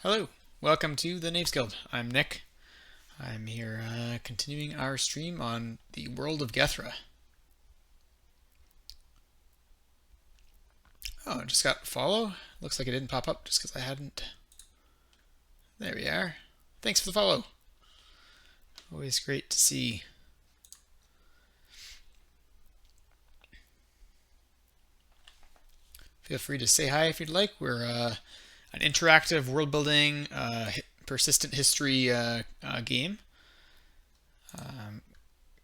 Hello, welcome to the Knaves Guild. I'm Nick. I'm here continuing our stream on the world of Gethra. Oh, just got follow. Looks like it didn't pop up just because I hadn't. There we are. Thanks for the follow. Always great to see. Feel free to say hi if you'd like. We're an interactive world building persistent history game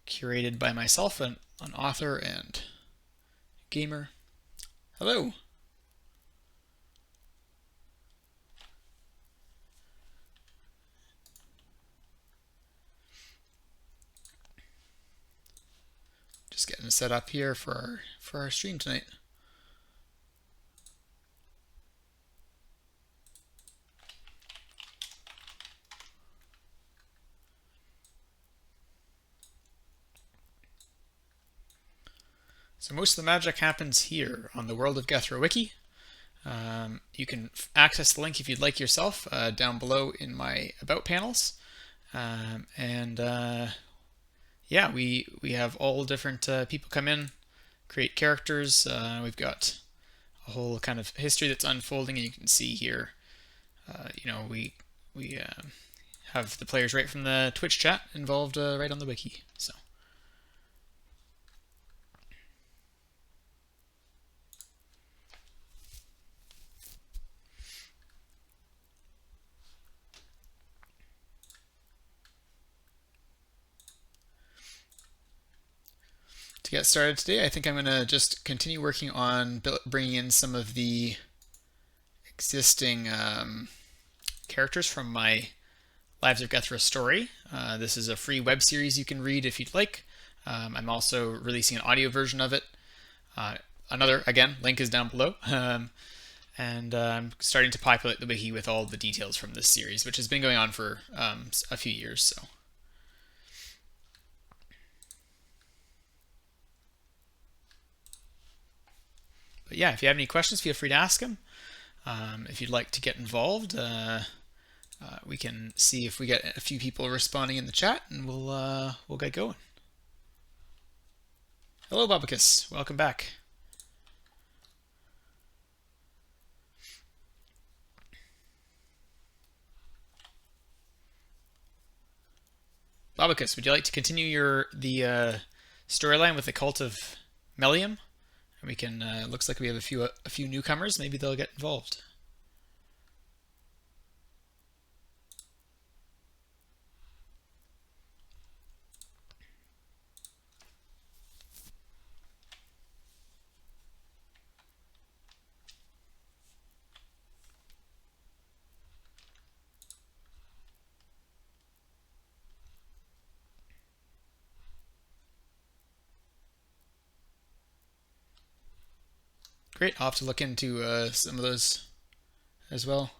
curated by myself, an author and gamer. Hello. Just getting set up here for our stream tonight. So most of the magic happens here on the World of Gethra wiki. You can access the link if you'd like yourself down below in my About panels. Yeah, we have all different people come in, create characters. We've got a whole kind of history that's unfolding, and you can see here, we have the players right from the Twitch chat involved right on the wiki. So. To get started today, I think I'm going to just continue working on bringing in some of the existing characters from my Lives of Gethra story. This is a free web series you can read if you'd like. I'm also releasing an audio version of it. Again, link is down below. And I'm starting to populate the wiki with all the details from this series, which has been going on for a few years. So. But yeah, if you have any questions, feel free to ask them. If you'd like to get involved, we can see if we get a few people responding in the chat, and we'll get going. Hello, Babacus. Welcome back. Babacus, would you like to continue the storyline with the Cult of Melium? And we can. Looks like we have a few newcomers. Maybe they'll get involved. Great. I'll have to look into some of those as well.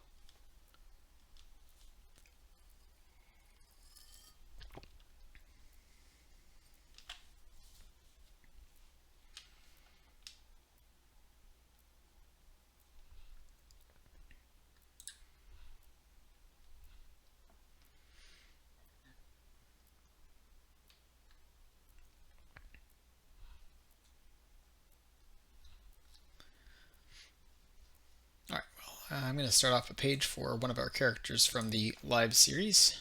I'm going to start off a page for one of our characters from the live series,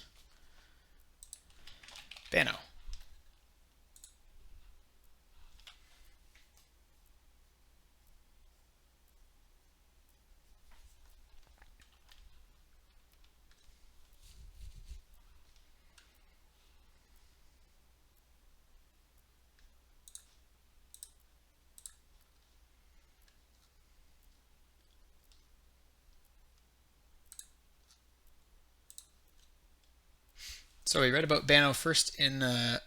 Bano. So we read about Bano first in, other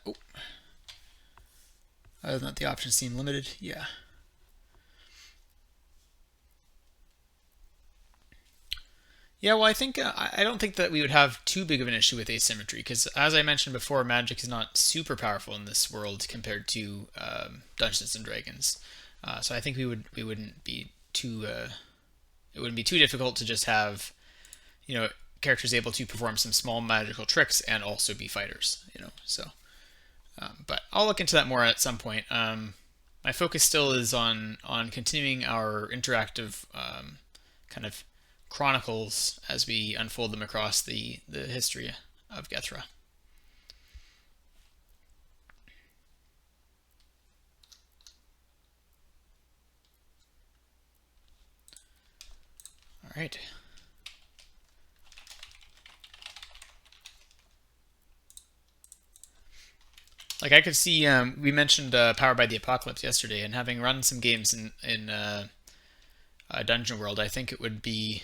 than that the options seem limited, yeah. Yeah, well, I think I don't think that we would have too big of an issue with asymmetry, because as I mentioned before, magic is not super powerful in this world compared to Dungeons and Dragons. So I think we wouldn't be too it wouldn't be too difficult to just have, characters able to perform some small magical tricks and also be fighters. So. But I'll look into that more at some point. My focus still is on continuing our interactive kind of chronicles as we unfold them across the history of Gethra. All right. Like I could see, we mentioned Powered by the Apocalypse yesterday, and having run some games in Dungeon World, I think it would be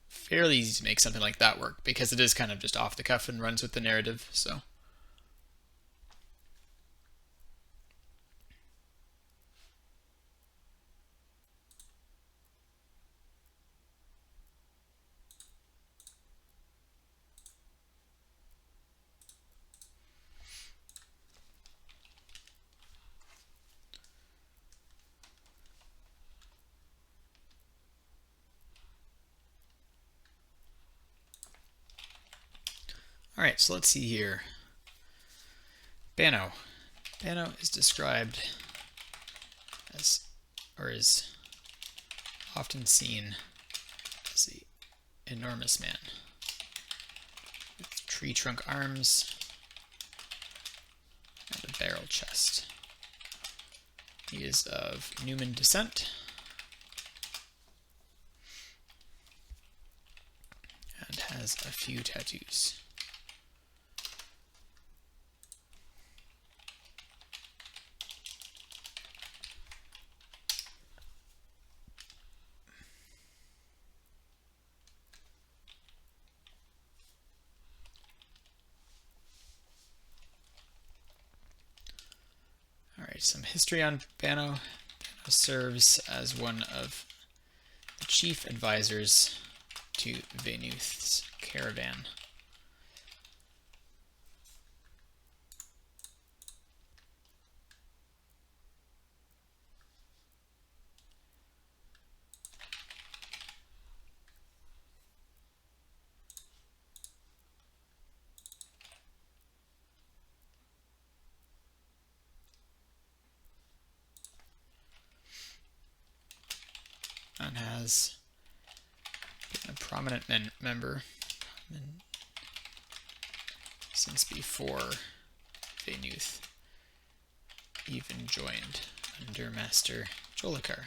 fairly easy to make something like that work because it is kind of just off the cuff and runs with the narrative. So. All right, so let's see here. Bano. Bano is described as, or is often seen as the enormous man with tree trunk arms and a barrel chest. He is of Numan descent and has a few tattoos. Some history on Bano. Bano serves as one of the chief advisors to Venuth's caravan. And has been a prominent member since before Venuth even joined under Master Jolikar.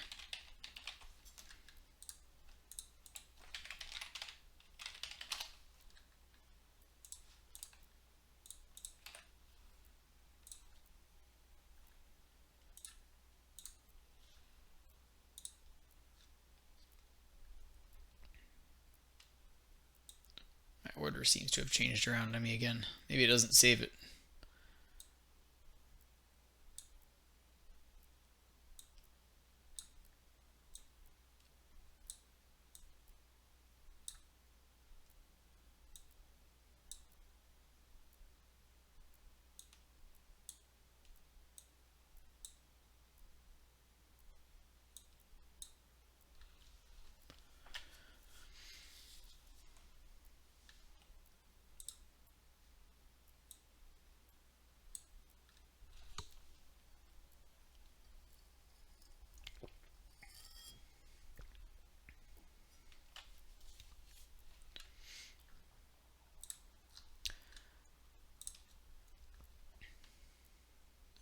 Order seems to have changed around on me again. Maybe it doesn't save it.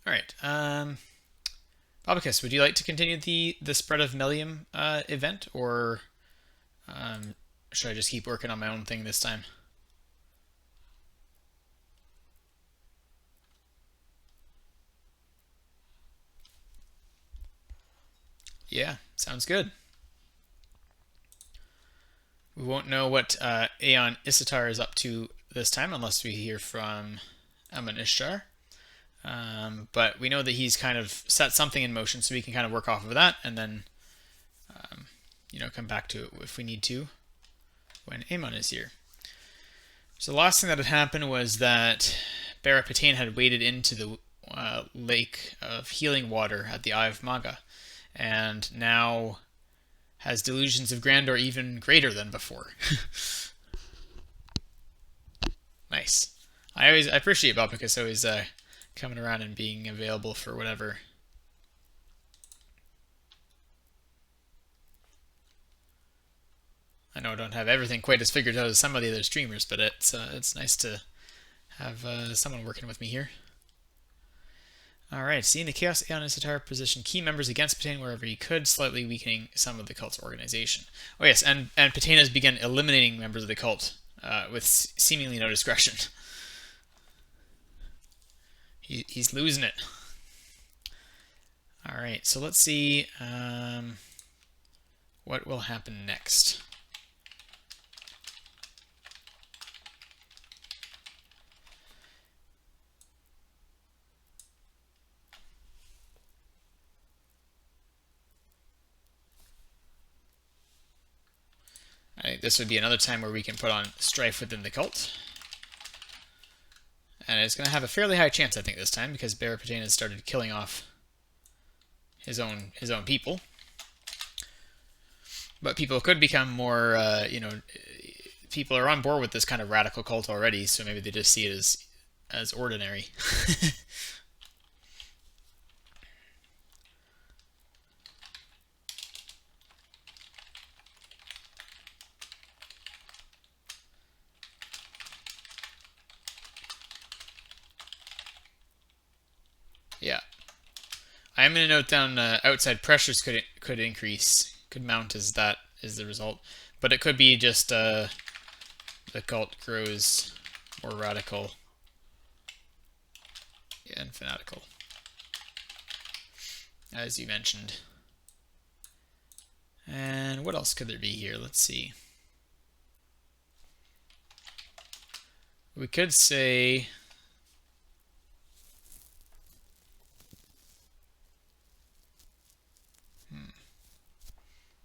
All right. Bobicus, would you like to continue the Spread of Melium event, or should I just keep working on my own thing this time? Yeah, sounds good. We won't know what Aeon Isitar is up to this time unless we hear from Amun Ishtar. But we know that he's kind of set something in motion, so we can kind of work off of that and then, come back to it if we need to when Aemon is here. So the last thing that had happened was that Barapatane had waded into the lake of healing water at the Eye of Maga, and now has delusions of grandeur even greater than before. Nice. I appreciate Bob because always coming around and being available for whatever. I know I don't have everything quite as figured out as some of the other streamers, but it's nice to have someone working with me here. Alright, seeing the Chaos Aeon in Sitar position key members against Patena wherever he could, slightly weakening some of the cult's organization. Oh yes, and Patena has begun eliminating members of the cult with seemingly no discretion. He's losing it. Alright, so let's see what will happen next. I think this would be another time where we can put on strife within the cult. And it's going to have a fairly high chance, I think, this time, because Bear Patena has started killing off his own people. But people could become more, people are on board with this kind of radical cult already, so maybe they just see it as ordinary. Yeah. I am going to note down outside pressures could increase, could mount as that is the result. But it could be just the cult grows more radical and fanatical, as you mentioned. And what else could there be here? Let's see. We could say...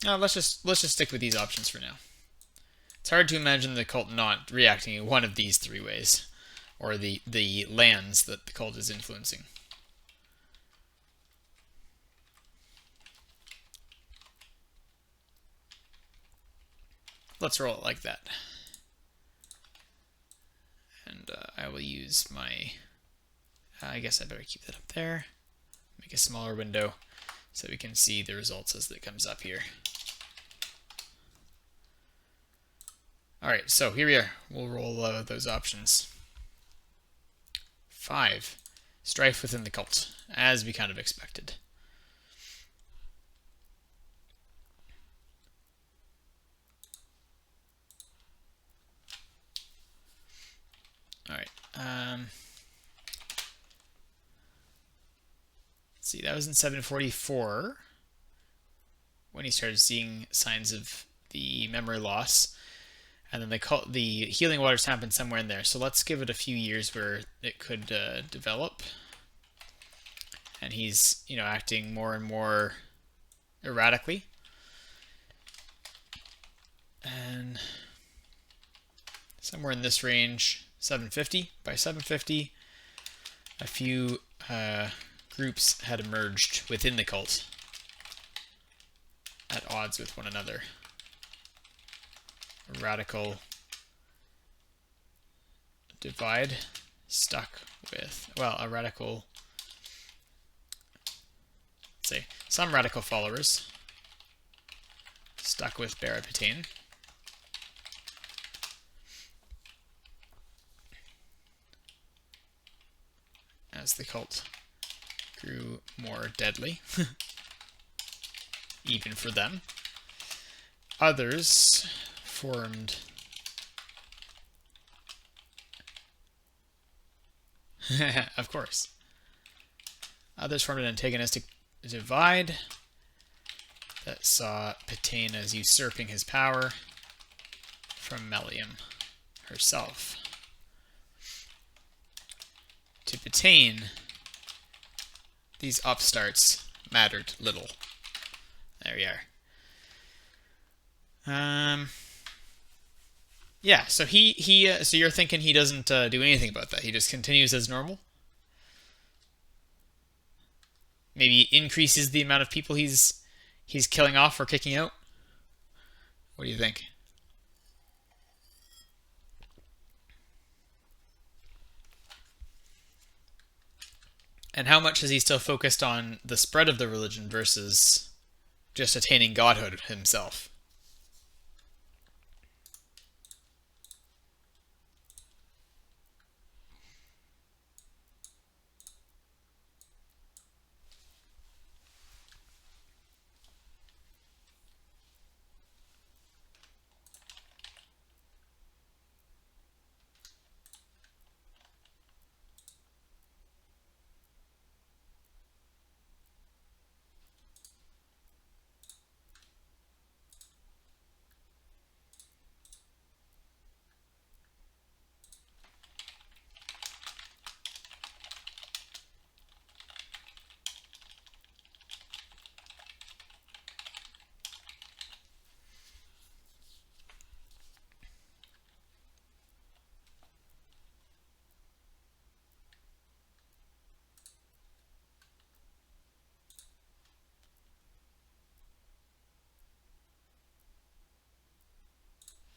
No, let's just stick with these options for now. It's hard to imagine the cult not reacting in one of these three ways, or the lands that the cult is influencing. Let's roll it like that. And I will use my... I guess I better keep that up there. Make a smaller window so we can see the results as it comes up here. Alright, so here we are. We'll roll those options. 5. Strife within the cult, as we kind of expected. Alright. Let's see, that was in 744 when he started seeing signs of the memory loss. And then the healing waters happened somewhere in there. So let's give it a few years where it could develop. And he's, acting more and more erratically. And somewhere in this range, 750. By 750, a few groups had emerged within the cult at odds with one another. A radical divide stuck with, well, a radical, let's say, some radical followers stuck with Bear Patena. As the cult grew more deadly, even for them. Others formed of course. Others formed an antagonistic divide that saw Patena as usurping his power from Melium herself. To Patena, these upstarts mattered little. There we are. Yeah, so so you're thinking he doesn't do anything about that. He just continues as normal? Maybe increases the amount of people he's killing off or kicking out? What do you think? And how much is he still focused on the spread of the religion versus just attaining godhood himself?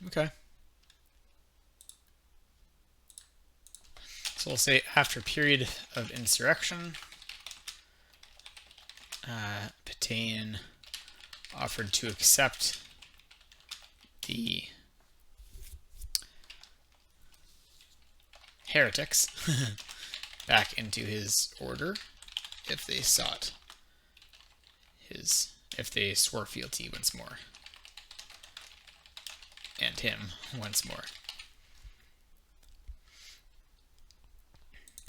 Okay. So we'll say after a period of insurrection, Pitane offered to accept the heretics back into his order if they swore fealty once more, and him once more.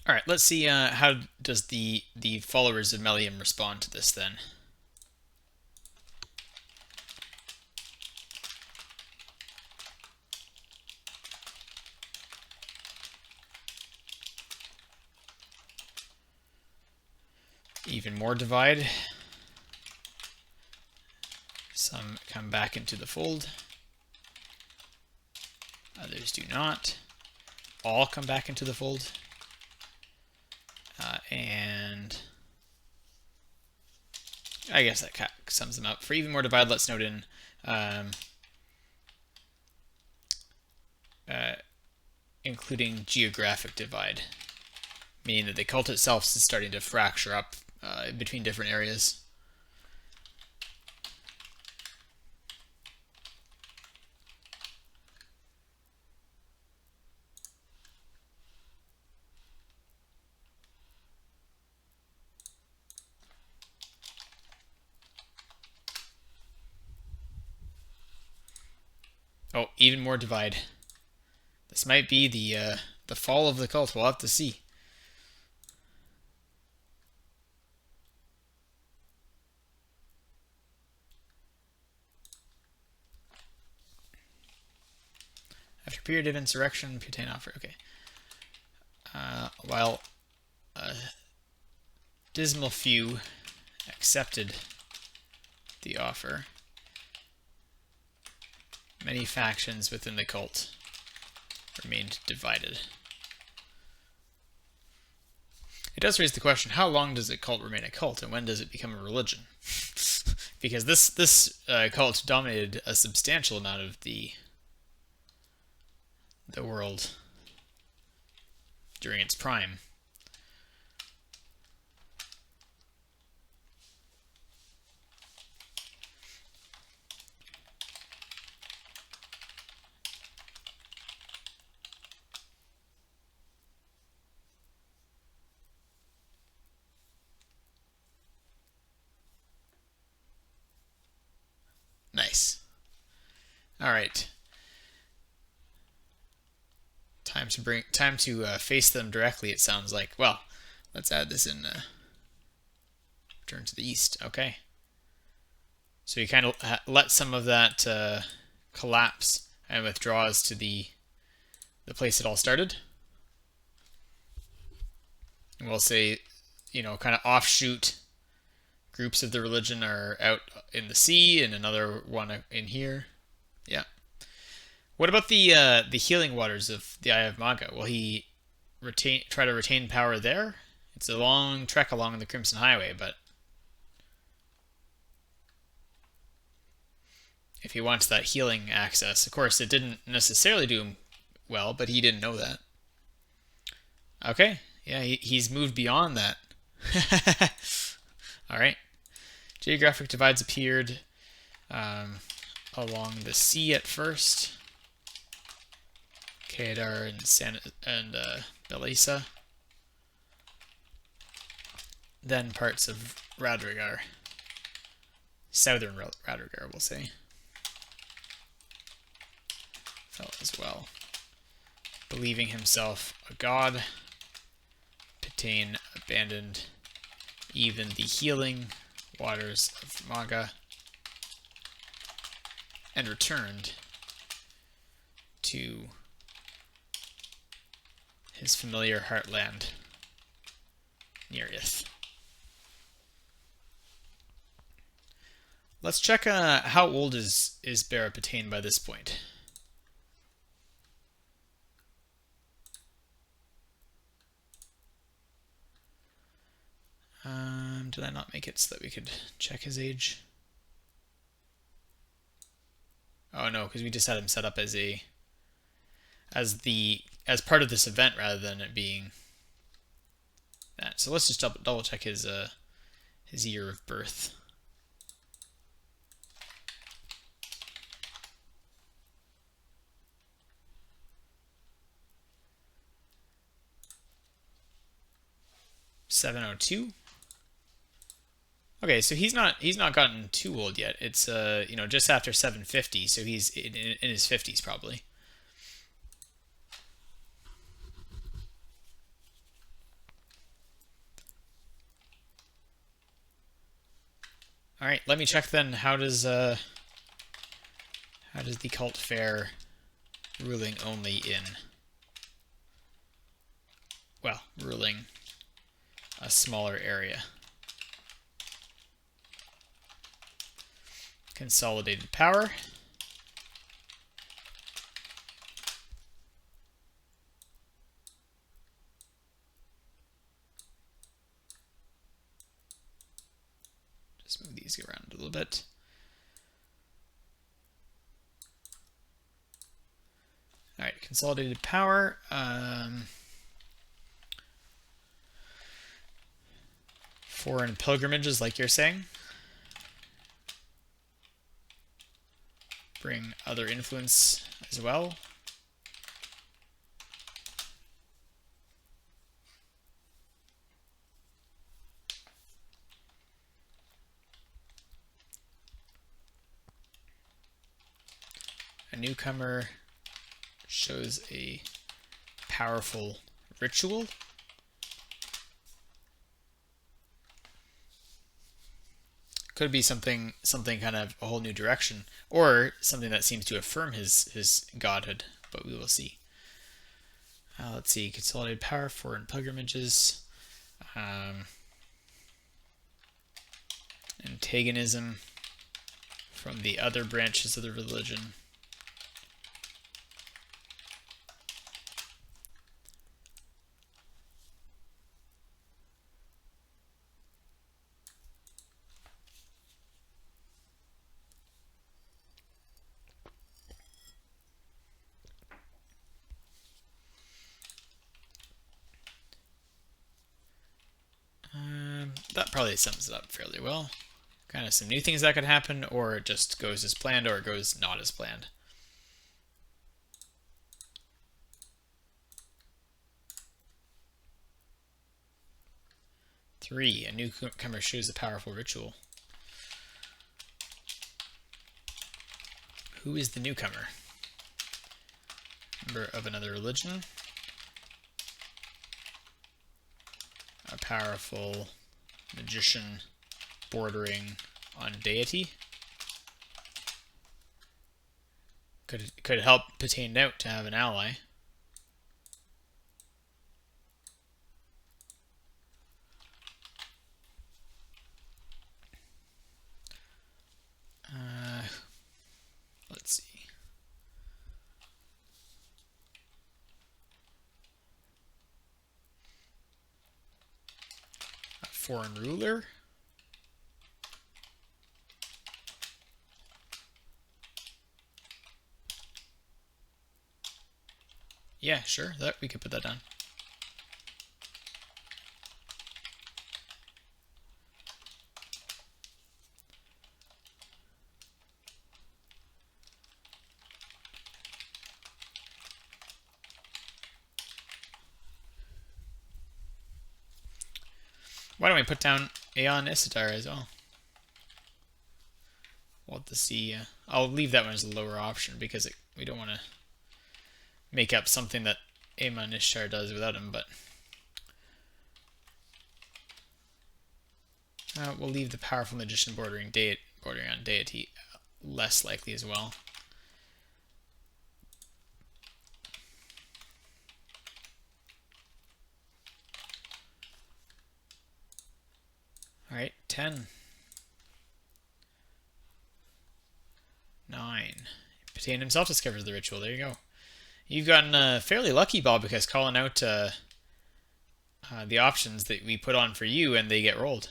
All right, let's see how does the followers of Melium respond to this then. Even more divide. Some come back into the fold. Others do not. All come back into the fold. And I guess that sums them up. For even more divide, let's note in including geographic divide, meaning that the cult itself is starting to fracture up between different areas. Oh, even more divide. This might be the fall of the cult. We'll have to see. After a period of insurrection, Pitane offer. Okay. While a dismal few accepted the offer, many factions within the cult remained divided. It does raise the question, how long does a cult remain a cult, and when does it become a religion? Because this cult dominated a substantial amount of the world during its prime. Nice. All right. Time to face them directly. It sounds like. Well, let's add this in. Turn to the east. Okay. So you kind of let some of that collapse and withdraws to the place it all started. And we'll say, kind of offshoot groups of the religion are out in the sea, and another one in here. Yeah. What about the healing waters of the Eye of Maga? Will he try to retain power there? It's a long trek along the Crimson Highway, but if he wants that healing access, of course, it didn't necessarily do him well, but he didn't know that. Okay, yeah, he's moved beyond that. All right. Geographic divides appeared along the sea at first. Kedar and Belisa. Then parts of Radrigar. Southern Radrigar, we'll say. Fell as well. Believing himself a god, Pitane abandoned even the healing waters of Maga and returned to his familiar heartland, Nereith. Let's check how old is Bara Pitane by this point. Did I not make it so that we could check his age? Oh no, because we just had him set up as part of this event rather than it being that. So let's just double check his year of birth. (702). Okay, so he's not gotten too old yet. It's just after 750, so he's in his 50s probably. All right, let me check then. How does the cult fare ruling only in, well, ruling a smaller area? Consolidated power. Just move these around a little bit. All right, consolidated power. Foreign pilgrimages, like you're saying. Bring other influence as well. A newcomer shows a powerful ritual. Could be something kind of a whole new direction, or something that seems to affirm his godhood, but we will see. Let's see, consolidated power, foreign pilgrimages, antagonism from the other branches of the religion. That probably sums it up fairly well. Kind of some new things that could happen, or it just goes as planned, or it goes not as planned. Three, a newcomer shows a powerful ritual. Who is the newcomer? Member of another religion. A powerful magician bordering on deity. Could help Pitane out to have an ally. Let's see. A foreign ruler. Yeah, sure. That we could put that down. Why don't we put down Aeon Isitar as well? We'll have to see. I'll leave that one as a lower option because we don't want to make up something that Aemon Ishtar does without him, but we'll leave the powerful magician bordering on deity less likely as well. All right, 10. 9. Patan himself discovers the ritual. There you go. You've gotten fairly lucky, Bob, because calling out the options that we put on for you, and they get rolled.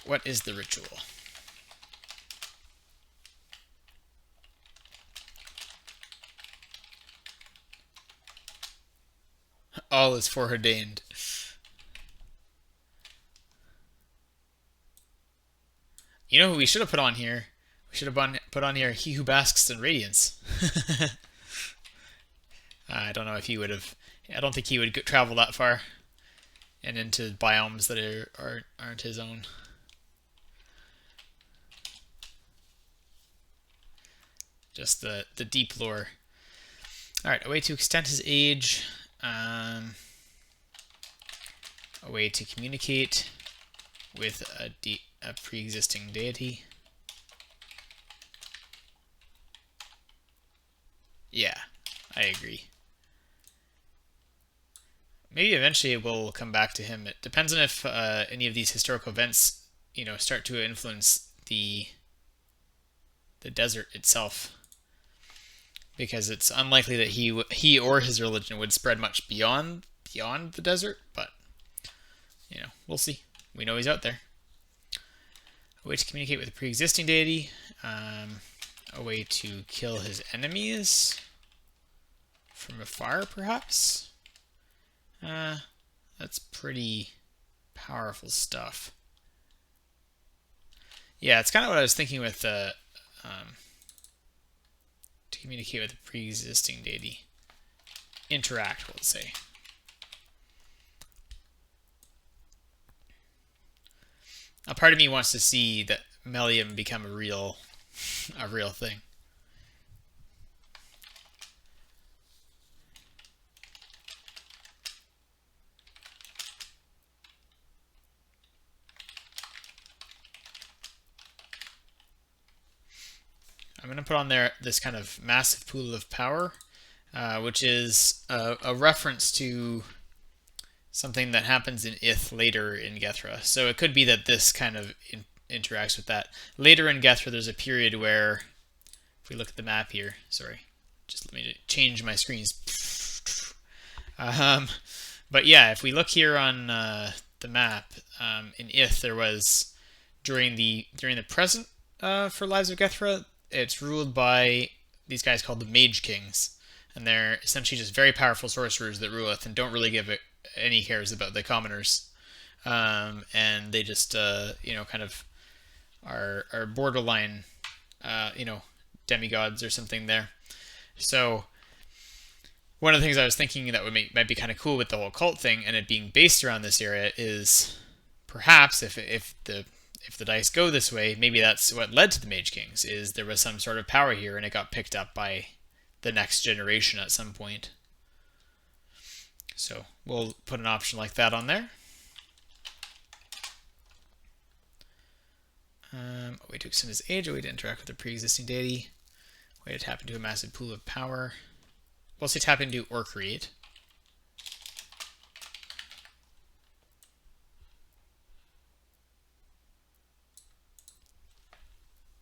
What is the ritual? All is foreordained. You know who we should have put on here? We should have put on here He Who Basks in Radiance. I don't know if he would have. I don't think he would travel that far and into biomes that aren't his own. Just the deep lore. All right, a way to extend his age. A way to communicate with a pre-existing deity. Yeah, I agree. Maybe eventually we'll come back to him. It depends on if any of these historical events, start to influence the desert itself, because it's unlikely that he or his religion would spread much beyond the desert. But we'll see. We know he's out there. A way to communicate with a pre-existing deity. A way to kill his enemies from afar, perhaps. That's pretty powerful stuff. Yeah, it's kind of what I was thinking with to communicate with a pre-existing deity. Interact, we'll say. A part of me wants to see that Melium become a real thing. I'm going to put on there this kind of massive pool of power, which is a reference to something that happens in Ith later in Gethra. So it could be that this kind of interacts with that. Later in Gethra, there's a period where, if we look at the map here, sorry, just let me change my screens. But yeah, if we look here on the map, in Ith, there was, during the present for Lives of Gethra, it's ruled by these guys called the Mage Kings, and they're essentially just very powerful sorcerers that rule Ith and don't really give any cares about the commoners, and they just kind of are borderline demigods or something there. So one of the things I was thinking that might be kind of cool with the whole cult thing and it being based around this area is perhaps if the dice go this way, maybe that's what led to the Mage Kings, is there was some sort of power here and it got picked up by the next generation at some point. So we'll put an option like that on there. A way to extend his age, a way to interact with a pre-existing deity, a way to tap into a massive pool of power. We'll say tap into or create.